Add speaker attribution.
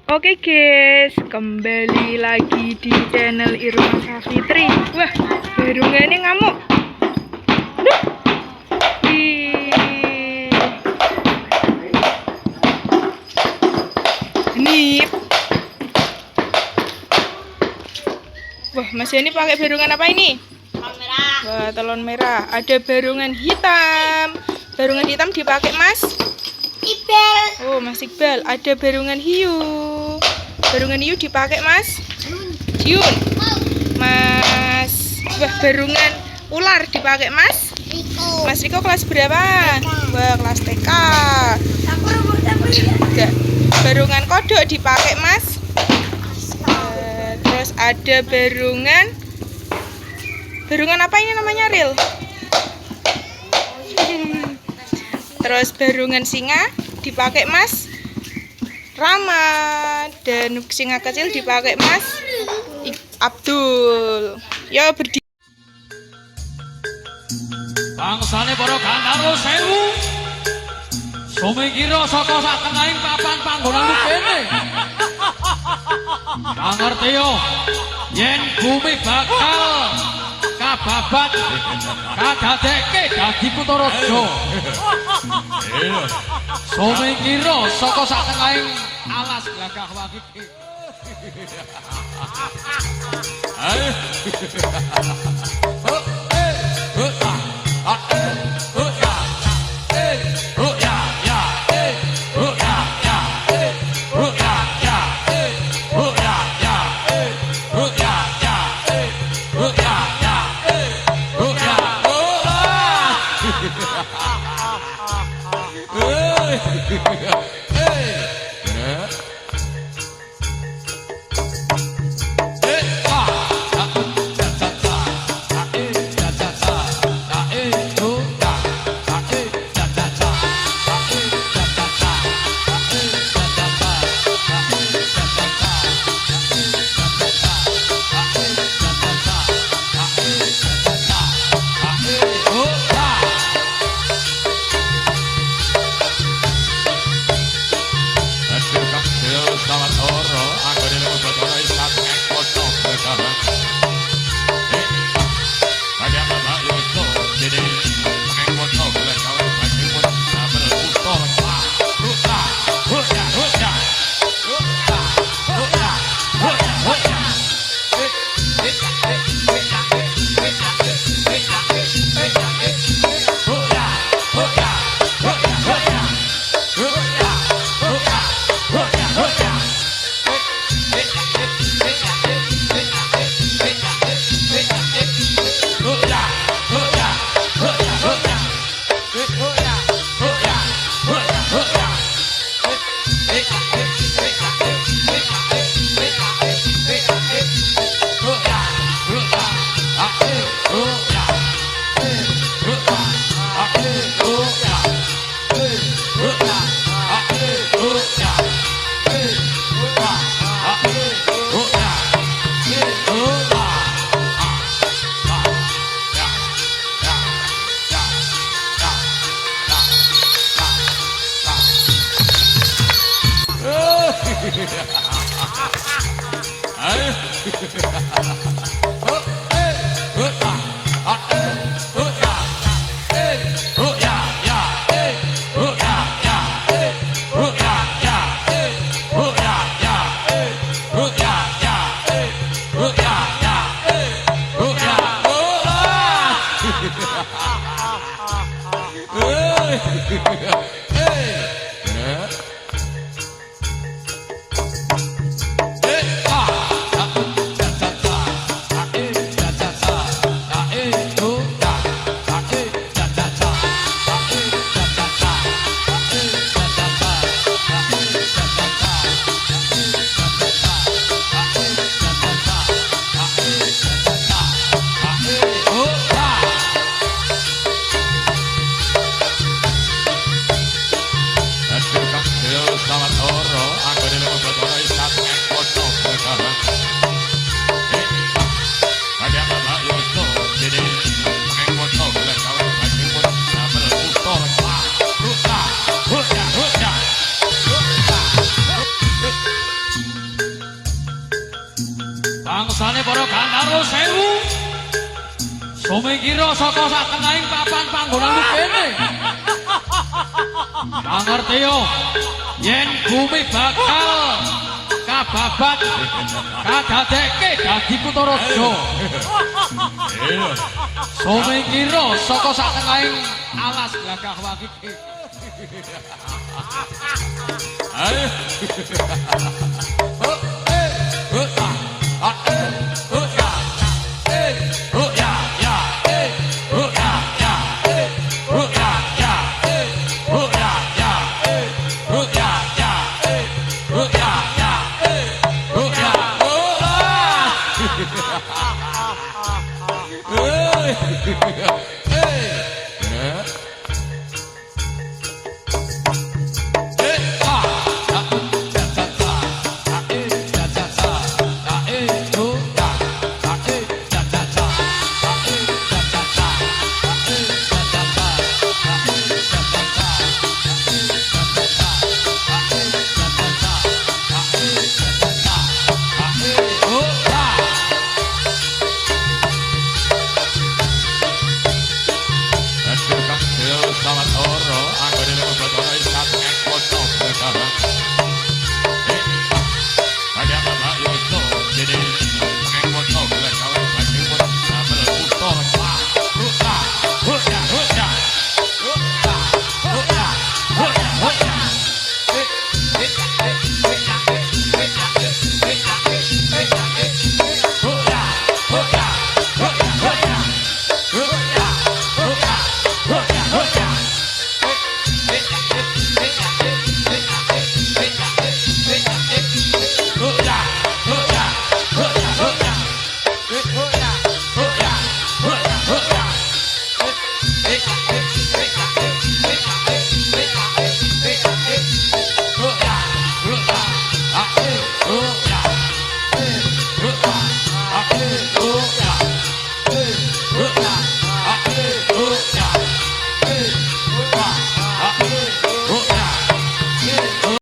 Speaker 1: Oke guys, kembali lagi di channel Irma Safitri. Wah, barungannya ngamuk. Duh. Nip. Wah, Mas Yani pakai barungan apa ini?
Speaker 2: Telur merah.
Speaker 1: Wah, telur merah. Ada barungan hitam. Barungan hitam dipakai Mas
Speaker 2: Iqbal.
Speaker 1: Oh, Mas Iqbal. Ada barungan hiu. Barungan hiu dipakai Mas Jun. Mas, wah, barungan ular dipakai Mas
Speaker 2: Riko.
Speaker 1: Mas Riko kelas berapa? Wah, kelas TK. Enggak. Barungan kodok dipakai Mas. Terus ada barungan apa ini namanya, Ril? Terus barungan singa dipakai Mas Rama, dan singa kecil dipakai Mas Abdul. Ya berdiri.
Speaker 3: Bangsane para Gandaro sewu. Sumikira saka sak tengahing papan panggonan kene. Pangerti yo yen bumi bakal kababat kadadekke dadi kutha raja. Sumikira saka sak tengahing alas glagah wangi. Ayo. Sumingkira saka satengahing papan panggonan kene. Pangertiyo yen bumi bakal kababat kadadekke dadi Kutaraja. Sumingkira saka satengahing alas glagah wagi. Ayo.